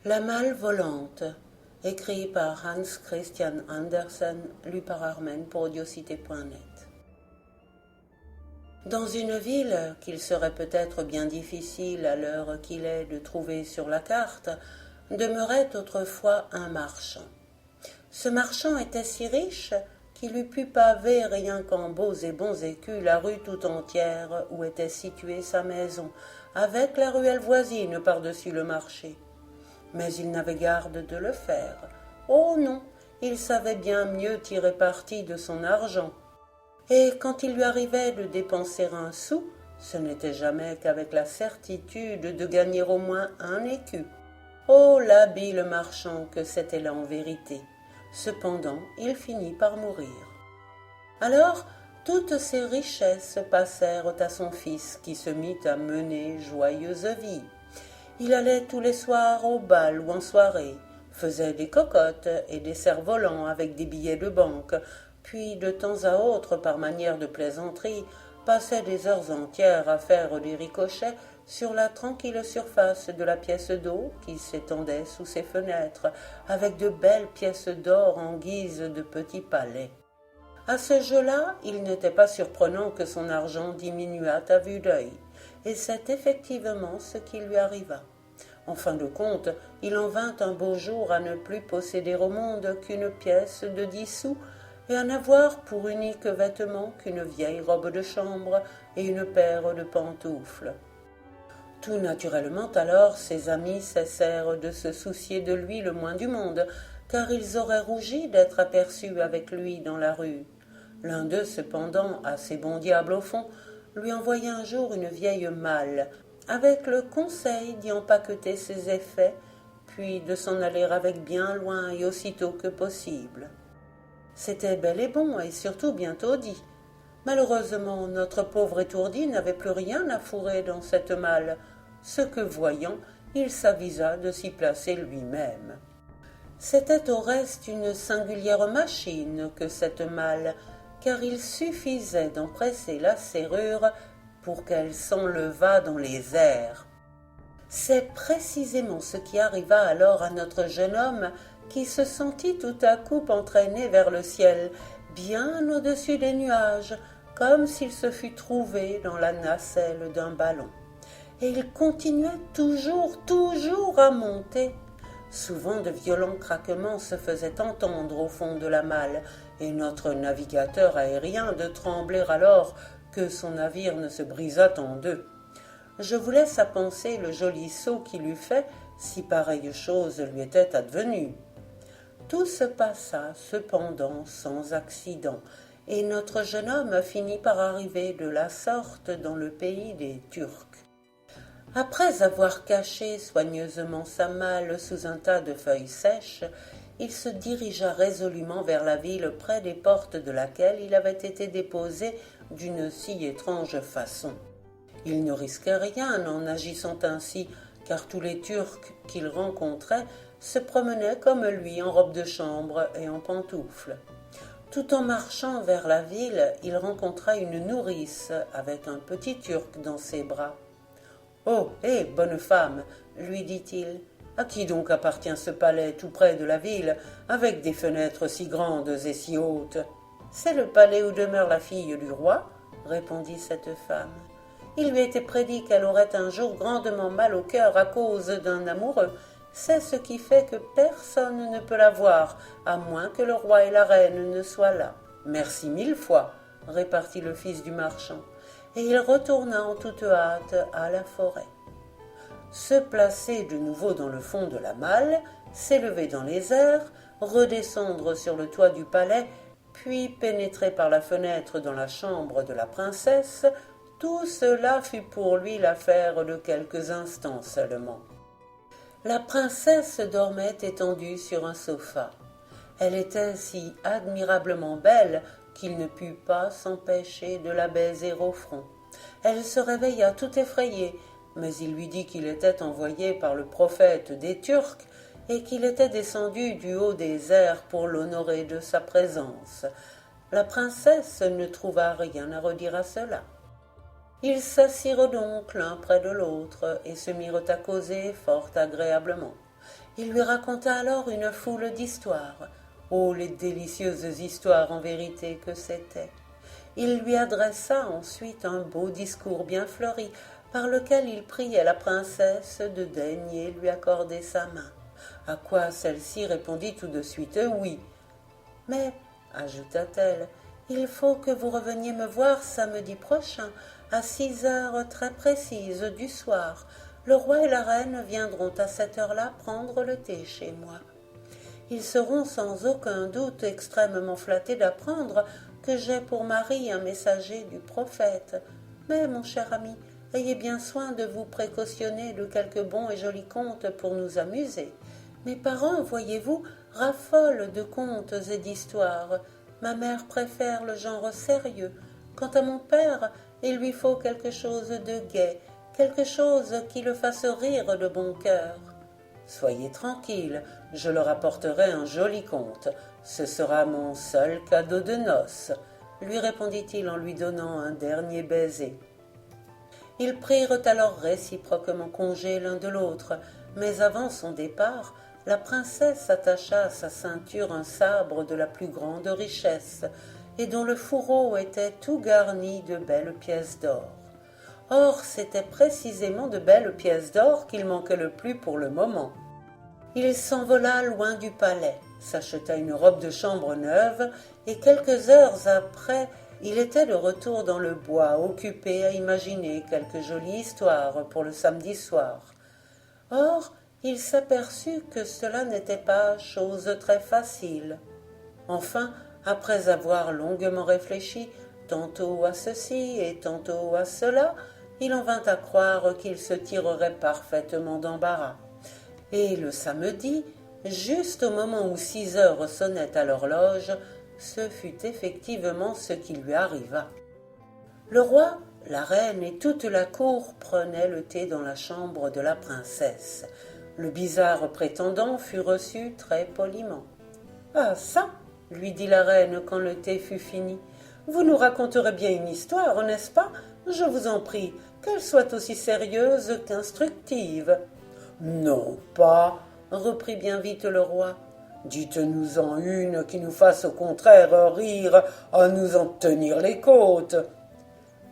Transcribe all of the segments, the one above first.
La malle volante, écrit par Hans Christian Andersen, lu par Armen pour audiocité.net. Dans une ville qu'il serait peut-être bien difficile à l'heure qu'il est de trouver sur la carte, demeurait autrefois un marchand. Ce marchand était si riche qu'il eût pu paver rien qu'en beaux et bons écus la rue tout entière où était située sa maison, avec la ruelle voisine par-dessus le marché. Mais il n'avait garde de le faire. Oh non, il savait bien mieux tirer parti de son argent. Et quand il lui arrivait de dépenser un sou, ce n'était jamais qu'avec la certitude de gagner au moins un écu. Oh, l'habile marchand que c'était là en vérité! Cependant, il finit par mourir. Alors, toutes ses richesses passèrent à son fils, qui se mit à mener joyeuse vie. Il allait tous les soirs au bal ou en soirée, faisait des cocottes et des cerfs-volants avec des billets de banque, puis de temps à autre, par manière de plaisanterie, passait des heures entières à faire des ricochets sur la tranquille surface de la pièce d'eau qui s'étendait sous ses fenêtres, avec de belles pièces d'or en guise de petits palais. À ce jeu-là, il n'était pas surprenant que son argent diminuât à vue d'œil, et c'est effectivement ce qui lui arriva. En fin de compte, il en vint un beau jour à ne plus posséder au monde qu'une pièce de 10 sous, et à n'avoir pour unique vêtement qu'une vieille robe de chambre et une paire de pantoufles. Tout naturellement alors, ses amis cessèrent de se soucier de lui le moins du monde, car ils auraient rougi d'être aperçus avec lui dans la rue. L'un d'eux, cependant, assez bon diable au fond, lui envoya un jour une vieille malle, avec le conseil d'y empaqueter ses effets, puis de s'en aller avec bien loin et aussitôt que possible. C'était bel et bon, et surtout bientôt dit. Malheureusement, notre pauvre étourdi n'avait plus rien à fourrer dans cette malle, ce que voyant, il s'avisa de s'y placer lui-même. C'était au reste une singulière machine que cette malle, car il suffisait d'en presser la serrure pour qu'elle s'enlevât dans les airs. C'est précisément ce qui arriva alors à notre jeune homme qui se sentit tout à coup entraîné vers le ciel, bien au-dessus des nuages, comme s'il se fût trouvé dans la nacelle d'un ballon. Et il continuait toujours à monter. Souvent de violents craquements se faisaient entendre au fond de la malle, et notre navigateur aérien de trembler alors que son navire ne se brisât en deux. Je vous laisse à penser le joli saut qu'il eût fait si pareille chose lui était advenue. Tout se passa cependant sans accident, et notre jeune homme finit par arriver de la sorte dans le pays des Turcs. Après avoir caché soigneusement sa malle sous un tas de feuilles sèches, il se dirigea résolument vers la ville près des portes de laquelle il avait été déposé d'une si étrange façon. Il ne risquait rien en agissant ainsi, car tous les Turcs qu'il rencontrait se promenaient comme lui en robe de chambre et en pantoufles. Tout en marchant vers la ville, il rencontra une nourrice avec un petit Turc dans ses bras. « Oh, hé, bonne femme !» lui dit-il. « À qui donc appartient ce palais tout près de la ville, avec des fenêtres si grandes et si hautes ?»« C'est le palais où demeure la fille du roi, » répondit cette femme. Il lui était prédit qu'elle aurait un jour grandement mal au cœur à cause d'un amoureux. C'est ce qui fait que personne ne peut la voir, à moins que le roi et la reine ne soient là. « Merci 1000 fois, » répartit le fils du marchand, et il retourna en toute hâte à la forêt. Se placer de nouveau dans le fond de la malle, s'élever dans les airs, redescendre sur le toit du palais, puis pénétrer par la fenêtre dans la chambre de la princesse, tout cela fut pour lui l'affaire de quelques instants seulement. La princesse dormait étendue sur un sofa. Elle était si admirablement belle qu'il ne put pas s'empêcher de la baiser au front. Elle se réveilla tout effrayée, mais il lui dit qu'il était envoyé par le prophète des Turcs et qu'il était descendu du haut des airs pour l'honorer de sa présence. La princesse ne trouva rien à redire à cela. Ils s'assirent donc l'un près de l'autre et se mirent à causer fort agréablement. Il lui raconta alors une foule d'histoires. Oh, les délicieuses histoires en vérité que c'étaient! Il lui adressa ensuite un beau discours bien fleuri, par lequel il priait la princesse de daigner lui accorder sa main, à quoi celle-ci répondit tout de suite oui. Mais, ajouta-t-elle, il faut que vous reveniez me voir samedi prochain, à 6 heures très précises du soir. Le roi et la reine viendront à cette heure-là prendre le thé chez moi. Ils seront sans aucun doute extrêmement flattés d'apprendre que j'ai pour mari un messager du prophète. Mais, mon cher ami, ayez bien soin de vous précautionner de quelques bons et jolis contes pour nous amuser. Mes parents, voyez-vous, raffolent de contes et d'histoires. Ma mère préfère le genre sérieux. Quant à mon père, il lui faut quelque chose de gai, quelque chose qui le fasse rire de bon cœur. Soyez tranquille, je leur apporterai un joli conte. Ce sera mon seul cadeau de noces, lui répondit-il en lui donnant un dernier baiser. Ils prirent alors réciproquement congé l'un de l'autre, mais avant son départ, la princesse attacha à sa ceinture un sabre de la plus grande richesse, et dont le fourreau était tout garni de belles pièces d'or. Or, c'étaient précisément de belles pièces d'or qu'il manquait le plus pour le moment. Il s'envola loin du palais, s'acheta une robe de chambre neuve, et quelques heures après, il était de retour dans le bois, occupé à imaginer quelque jolie histoire pour le samedi soir. Or, il s'aperçut que cela n'était pas chose très facile. Enfin, après avoir longuement réfléchi, tantôt à ceci et tantôt à cela, il en vint à croire qu'il se tirerait parfaitement d'embarras. Et le samedi, juste au moment où 6 heures sonnaient à l'horloge, ce fut effectivement ce qui lui arriva. Le roi, la reine et toute la cour prenaient le thé dans la chambre de la princesse. Le bizarre prétendant fut reçu très poliment. « Ah ça !» lui dit la reine quand le thé fut fini. « Vous nous raconterez bien une histoire, n'est-ce pas? Je vous en prie, qu'elle soit aussi sérieuse qu'instructive. »« Non pas, » reprit bien vite le roi. « Dites-nous-en une qui nous fasse au contraire rire à nous en tenir les côtes. »«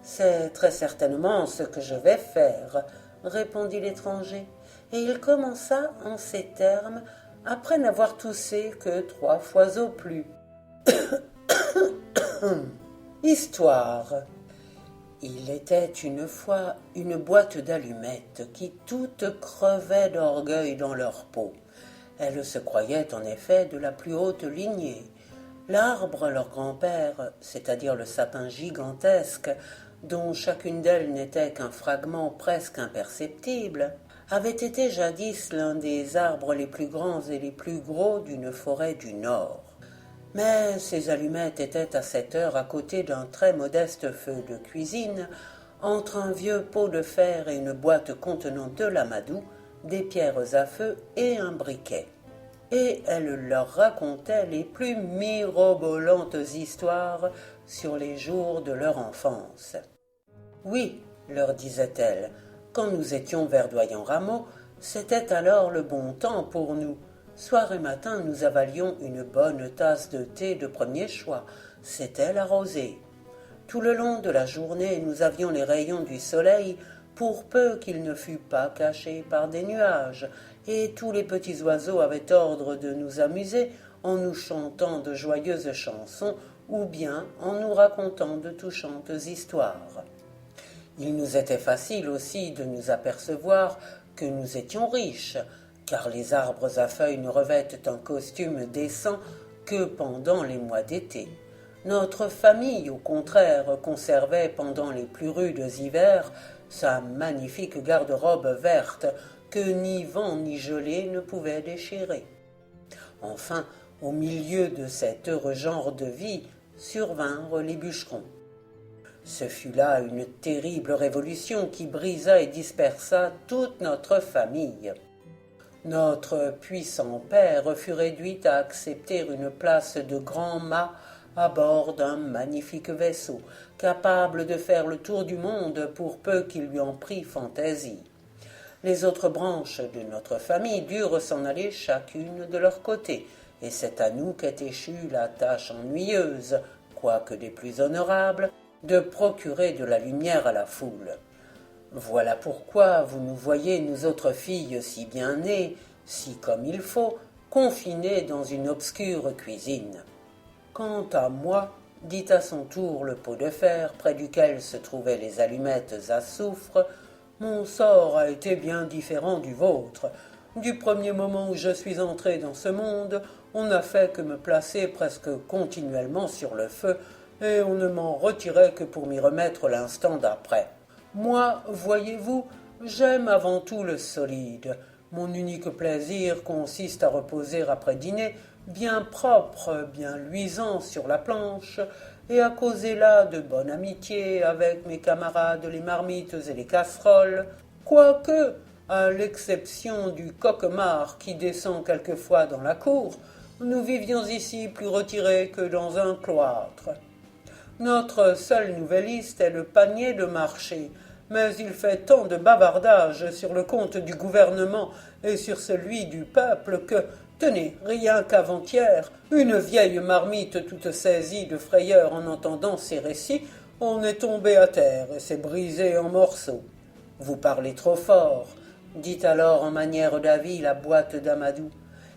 C'est très certainement ce que je vais faire, » répondit l'étranger, et il commença en ces termes, après n'avoir toussé que 3 fois au plus. Histoire. Il était une fois une boîte d'allumettes qui toutes crevaient d'orgueil dans leur peau. Elles se croyaient en effet de la plus haute lignée. L'arbre, leur grand-père, c'est-à-dire le sapin gigantesque, dont chacune d'elles n'était qu'un fragment presque imperceptible, avait été jadis l'un des arbres les plus grands et les plus gros d'une forêt du Nord. Mais ces allumettes étaient à cette heure à côté d'un très modeste feu de cuisine, entre un vieux pot de fer et une boîte contenant de l'amadou, des pierres à feu et un briquet. Et elle leur racontait les plus mirobolantes histoires sur les jours de leur enfance. Oui, leur disait-elle, quand nous étions verdoyants rameaux, c'était alors le bon temps pour nous. Soir et matin, nous avalions une bonne tasse de thé de premier choix, c'était la rosée. Tout le long de la journée, nous avions les rayons du soleil, pour peu qu'il ne fût pas caché par des nuages, et tous les petits oiseaux avaient ordre de nous amuser en nous chantant de joyeuses chansons ou bien en nous racontant de touchantes histoires. Il nous était facile aussi de nous apercevoir que nous étions riches, car les arbres à feuilles ne revêtent un costume décent que pendant les mois d'été. Notre famille, au contraire, conservait pendant les plus rudes hivers sa magnifique garde-robe verte que ni vent ni gelée ne pouvaient déchirer. Enfin, au milieu de cet heureux genre de vie, survinrent les bûcherons. Ce fut là une terrible révolution qui brisa et dispersa toute notre famille. Notre puissant père fut réduit à accepter une place de grand mât à bord d'un magnifique vaisseau, capable de faire le tour du monde pour peu qu'il lui en prît fantaisie. Les autres branches de notre famille durent s'en aller chacune de leur côté, et c'est à nous qu'est échue la tâche ennuyeuse, quoique des plus honorables, de procurer de la lumière à la foule. Voilà pourquoi vous nous voyez, nous autres filles, si bien nées, si comme il faut, confinées dans une obscure cuisine. Quant à moi, dit à son tour le pot de fer près duquel se trouvaient les allumettes à soufre, mon sort a été bien différent du vôtre. Du premier moment où je suis entré dans ce monde, on n'a fait que me placer presque continuellement sur le feu, et on ne m'en retirait que pour m'y remettre l'instant d'après. Moi, voyez-vous, j'aime avant tout le solide. Mon unique plaisir consiste à reposer après dîner, bien propre, bien luisant sur la planche, et à causer là de bonne amitié avec mes camarades les marmites et les casseroles, quoique, à l'exception du coquemard qui descend quelquefois dans la cour, nous vivions ici plus retirés que dans un cloître. Notre seul nouvelliste est le panier de marché, mais il fait tant de bavardages sur le compte du gouvernement et sur celui du peuple que, tenez, rien qu'avant-hier, une vieille marmite toute saisie de frayeur en entendant ces récits, on est tombé à terre et s'est brisé en morceaux. Vous parlez trop fort, dit alors en manière d'avis la boîte d'Amadou,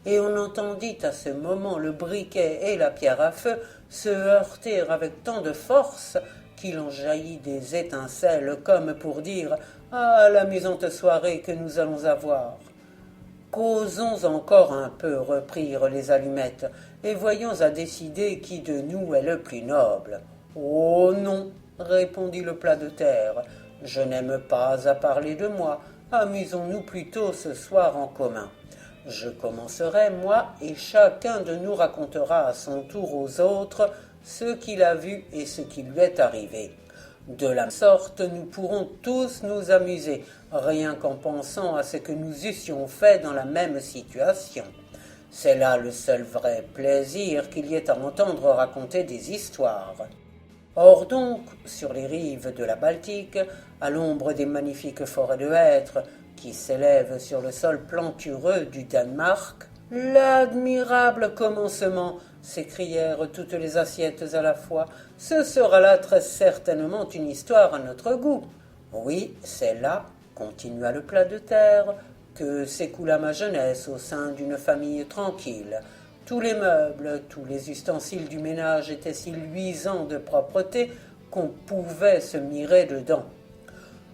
et on entendit à ce moment le briquet et la pierre à feu se heurter avec tant de force qu'il en jaillit des étincelles comme pour dire « Ah, l'amusante soirée que nous allons avoir !» Causons encore un peu, reprirent les allumettes, et voyons à décider qui de nous est le plus noble. Oh non, répondit le plat de terre, je n'aime pas à parler de moi, amusons-nous plutôt ce soir en commun. Je commencerai, moi, et chacun de nous racontera à son tour aux autres ce qu'il a vu et ce qui lui est arrivé. De la sorte, nous pourrons tous nous amuser, rien qu'en pensant à ce que nous eussions fait dans la même situation. C'est là le seul vrai plaisir qu'il y ait à entendre raconter des histoires. Or donc, sur les rives de la Baltique, à l'ombre des magnifiques forêts de hêtres qui s'élèvent sur le sol plantureux du Danemark, « L'admirable commencement !» s'écrièrent toutes les assiettes à la fois. « Ce sera là très certainement une histoire à notre goût. » « Oui, c'est là, continua le plat de terre, que s'écoula ma jeunesse au sein d'une famille tranquille. Tous les meubles, tous les ustensiles du ménage étaient si luisants de propreté qu'on pouvait se mirer dedans.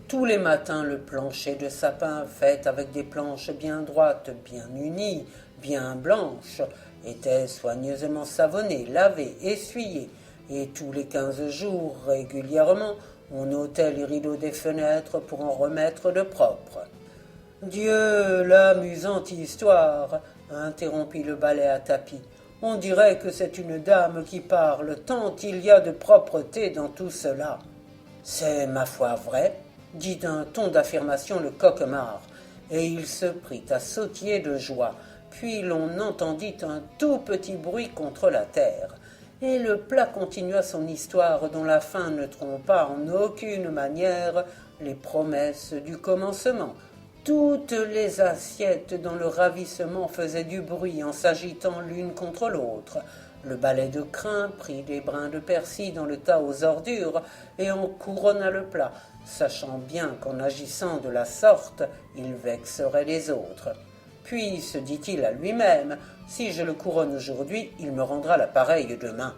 Tous les matins, le plancher de sapin, fait avec des planches bien droites, bien unies, bien blanches, était soigneusement savonné, lavé, essuyé, et tous les 15 jours, régulièrement, on ôtait les rideaux des fenêtres pour en remettre de propre. « Dieu, l'amusante histoire !» interrompit le balai à tapis. « On dirait que c'est une dame qui parle, tant il y a de propreté dans tout cela. »« C'est ma foi vrai, » dit d'un ton d'affirmation le coquemard, et il se prit à sautiller de joie. Puis l'on entendit un tout petit bruit contre la terre, et le plat continua son histoire dont la fin ne trompa en aucune manière les promesses du commencement. Toutes les assiettes dans le ravissement faisaient du bruit en s'agitant l'une contre l'autre. Le balai de crin prit des brins de persil dans le tas aux ordures et en couronna le plat, sachant bien qu'en agissant de la sorte, il vexerait les autres. Puis, se dit-il à lui-même, si je le couronne aujourd'hui, il me rendra la pareille demain.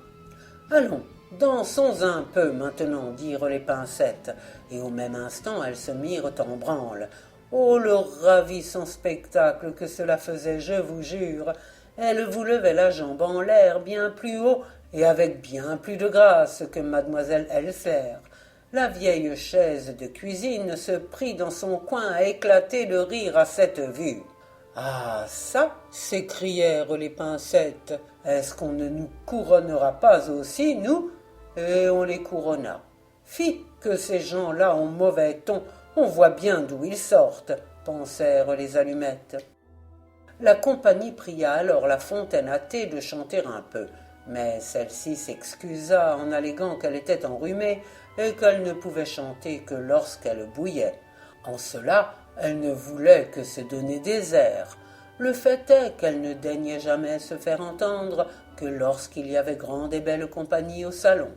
Allons, dansons un peu maintenant, dirent les pincettes, et au même instant elles se mirent en branle. Oh, le ravissant spectacle que cela faisait, je vous jure! Elle vous levait la jambe en l'air bien plus haut et avec bien plus de grâce que mademoiselle Elser. La vieille chaise de cuisine se prit dans son coin à éclater de rire à cette vue. « Ah ça !» s'écrièrent les pincettes. « Est-ce qu'on ne nous couronnera pas aussi, nous ?» Et on les couronna. « Fi, que ces gens-là ont mauvais ton, on voit bien d'où ils sortent, » pensèrent les allumettes. La compagnie pria alors la fontaine à thé de chanter un peu, mais celle-ci s'excusa en alléguant qu'elle était enrhumée et qu'elle ne pouvait chanter que lorsqu'elle bouillait. En cela, Elle ne voulait que se donner des airs. Le fait est qu'elle ne daignait jamais se faire entendre que lorsqu'il y avait grande et belle compagnie au salon.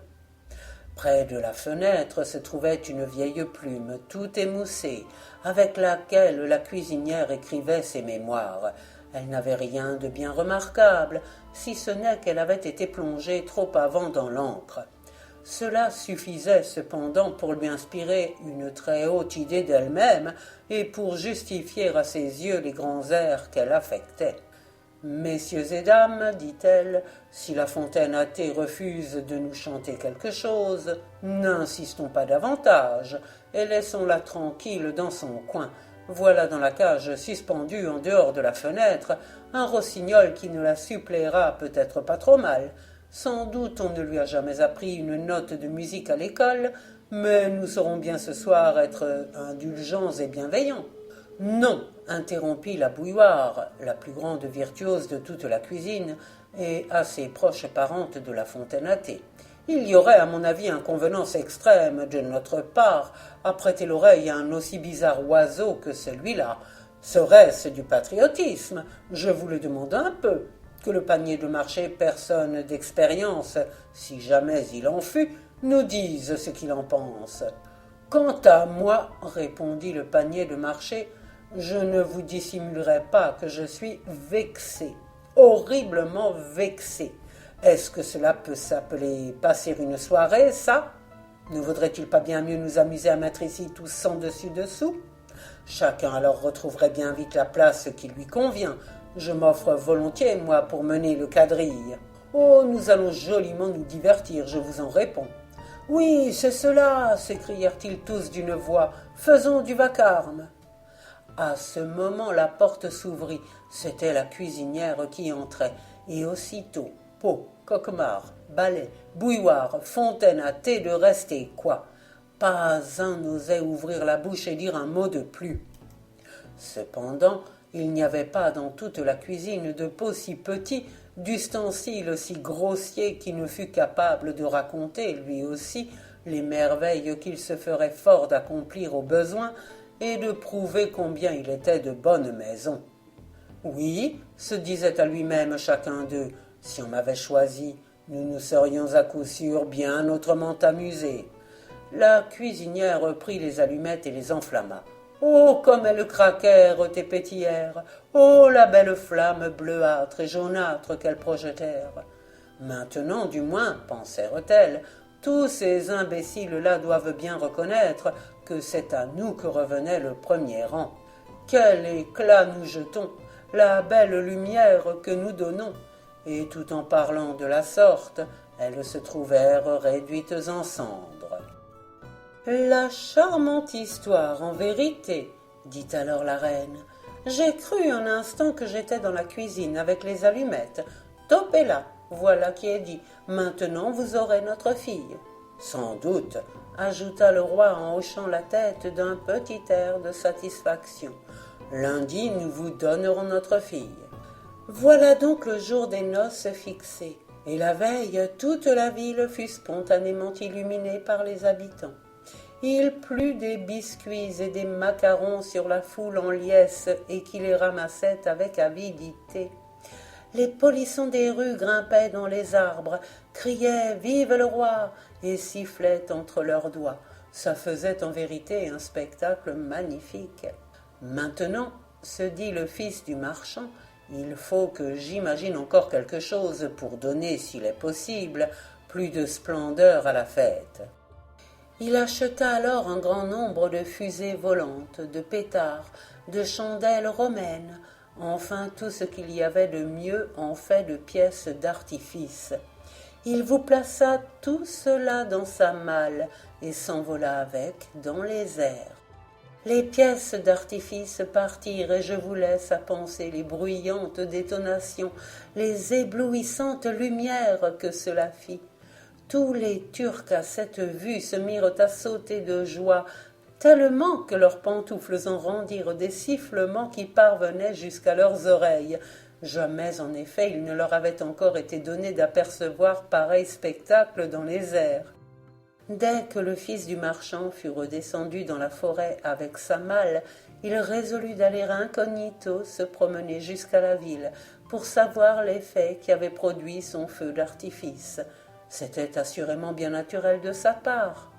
Près de la fenêtre se trouvait une vieille plume tout émoussée, avec laquelle la cuisinière écrivait ses mémoires. Elle n'avait rien de bien remarquable, si ce n'est qu'elle avait été plongée trop avant dans l'encre. Cela suffisait cependant pour lui inspirer une très haute idée d'elle-même et pour justifier à ses yeux les grands airs qu'elle affectait. « Messieurs et dames, dit-elle, si La Fontaine à thé refuse de nous chanter quelque chose, n'insistons pas davantage et laissons-la tranquille dans son coin. Voilà dans la cage suspendue en dehors de la fenêtre un rossignol qui ne la suppléera peut-être pas trop mal. Sans doute on ne lui a jamais appris une note de musique à l'école, mais nous saurons bien ce soir être indulgents et bienveillants. » « Non, interrompit la bouilloire, la plus grande virtuose de toute la cuisine et assez proche parente de La Fontaine à thé. Il y aurait, à mon avis, inconvenance extrême de notre part à prêter l'oreille à un aussi bizarre oiseau que celui-là. Serait-ce du patriotisme? Je vous le demande un peu. Que le panier de marché, personne d'expérience, si jamais il en fut, nous dise ce qu'il en pense. Quant à moi, répondit le panier de marché, je ne vous dissimulerai pas que je suis vexé, horriblement vexé. Est-ce que cela peut s'appeler passer une soirée, ça? Ne vaudrait-il pas bien mieux nous amuser à mettre ici tous sans dessus-dessous? Chacun alors retrouverait bien vite la place qui lui convient. Je m'offre volontiers, moi, pour mener le quadrille. Oh, nous allons joliment nous divertir, je vous en réponds. Oui, c'est cela, s'écrièrent-ils tous d'une voix. Faisons du vacarme. À ce moment, la porte s'ouvrit. C'était la cuisinière qui entrait. Et aussitôt, pot, coquemard, balai, bouilloire, fontaine à thé de rester, quoi. Pas un n'osait ouvrir la bouche et dire un mot de plus. Cependant, il n'y avait pas dans toute la cuisine de pot si petit, d'ustensile si grossier qui ne fût capable de raconter, lui aussi, les merveilles qu'il se ferait fort d'accomplir au besoin, et de prouver combien il était de bonne maison. Oui, se disait à lui-même chacun d'eux, si on m'avait choisi, nous nous serions à coup sûr bien autrement amusés. La cuisinière prit les allumettes et les enflamma. Oh, comme elles craquèrent et pétillèrent! Oh, la belle flamme bleuâtre et jaunâtre qu'elles projetèrent! Maintenant, du moins, pensèrent-elles, tous ces imbéciles-là doivent bien reconnaître que c'est à nous que revenait le premier rang. Quel éclat nous jetons, la belle lumière que nous donnons! Et tout en parlant de la sorte, elles se trouvèrent réduites en cendres. La charmante histoire, en vérité, dit alors la reine. J'ai cru un instant que j'étais dans la cuisine avec les allumettes. Topez-la, voilà qui est dit. Maintenant vous aurez notre fille. Sans doute, ajouta le roi en hochant la tête d'un petit air de satisfaction. Lundi, nous vous donnerons notre fille. Voilà donc le jour des noces fixé, et la veille, toute la ville fut spontanément illuminée par les habitants. Il plut des biscuits et des macarons sur la foule en liesse et qui les ramassait avec avidité. Les polissons des rues grimpaient dans les arbres, criaient « Vive le roi !» et sifflaient entre leurs doigts. Ça faisait en vérité un spectacle magnifique. Maintenant, se dit le fils du marchand, il faut que j'imagine encore quelque chose pour donner, s'il est possible, plus de splendeur à la fête. Il acheta alors un grand nombre de fusées volantes, de pétards, de chandelles romaines, enfin tout ce qu'il y avait de mieux en fait de pièces d'artifice. Il vous plaça tout cela dans sa malle et s'envola avec dans les airs. Les pièces d'artifice partirent et je vous laisse à penser les bruyantes détonations, les éblouissantes lumières que cela fit. Tous les Turcs à cette vue se mirent à sauter de joie, tellement que leurs pantoufles en rendirent des sifflements qui parvenaient jusqu'à leurs oreilles. Jamais, en effet, il ne leur avait encore été donné d'apercevoir pareil spectacle dans les airs. Dès que le fils du marchand fut redescendu dans la forêt avec sa malle, il résolut d'aller incognito se promener jusqu'à la ville pour savoir l'effet qui avait produit son feu d'artifice. C'était assurément bien naturel de sa part.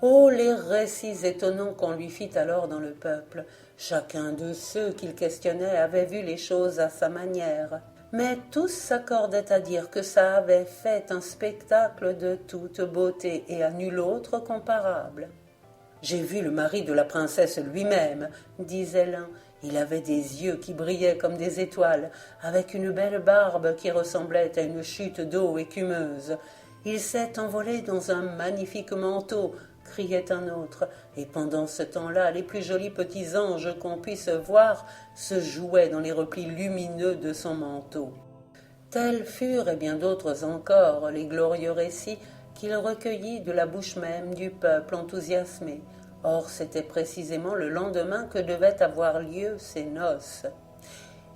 Oh, les récits étonnants qu'on lui fit alors dans le peuple! Chacun de ceux qu'il questionnait avait vu les choses à sa manière. Mais tous s'accordaient à dire que ça avait fait un spectacle de toute beauté et à nul autre comparable. « J'ai vu le mari de la princesse lui-même, » disait l'un. Il avait des yeux qui brillaient comme des étoiles, avec une belle barbe qui ressemblait à une chute d'eau écumeuse. Il s'est envolé dans un magnifique manteau, criait un autre, et pendant ce temps-là, les plus jolis petits anges qu'on puisse voir se jouaient dans les replis lumineux de son manteau. Tels furent, et bien d'autres encore, les glorieux récits qu'il recueillit de la bouche même du peuple enthousiasmé. Or, c'était précisément le lendemain que devaient avoir lieu ces noces.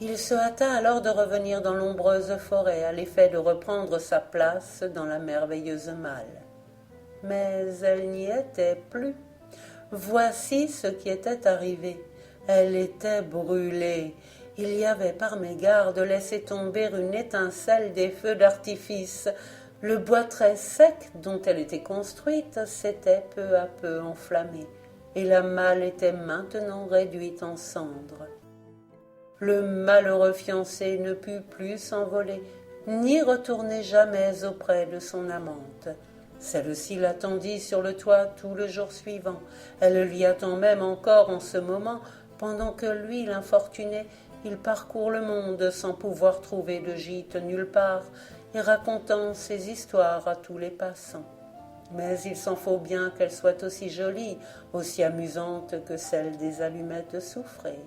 Il se hâta alors de revenir dans l'ombreuse forêt, à l'effet de reprendre sa place dans la merveilleuse malle. Mais elle n'y était plus. Voici ce qui était arrivé. Elle était brûlée. Il y avait par mégarde laissé tomber une étincelle des feux d'artifice. Le bois très sec dont elle était construite s'était peu à peu enflammé, et la malle était maintenant réduite en cendres. Le malheureux fiancé ne put plus s'envoler, ni retourner jamais auprès de son amante. Celle-ci l'attendit sur le toit tout le jour suivant. Elle l'y attend même encore en ce moment, pendant que lui, l'infortuné, il parcourt le monde sans pouvoir trouver de gîte nulle part, et racontant ses histoires à tous les passants. Mais il s'en faut bien qu'elles soient aussi jolies, aussi amusantes que celles des allumettes soufrées.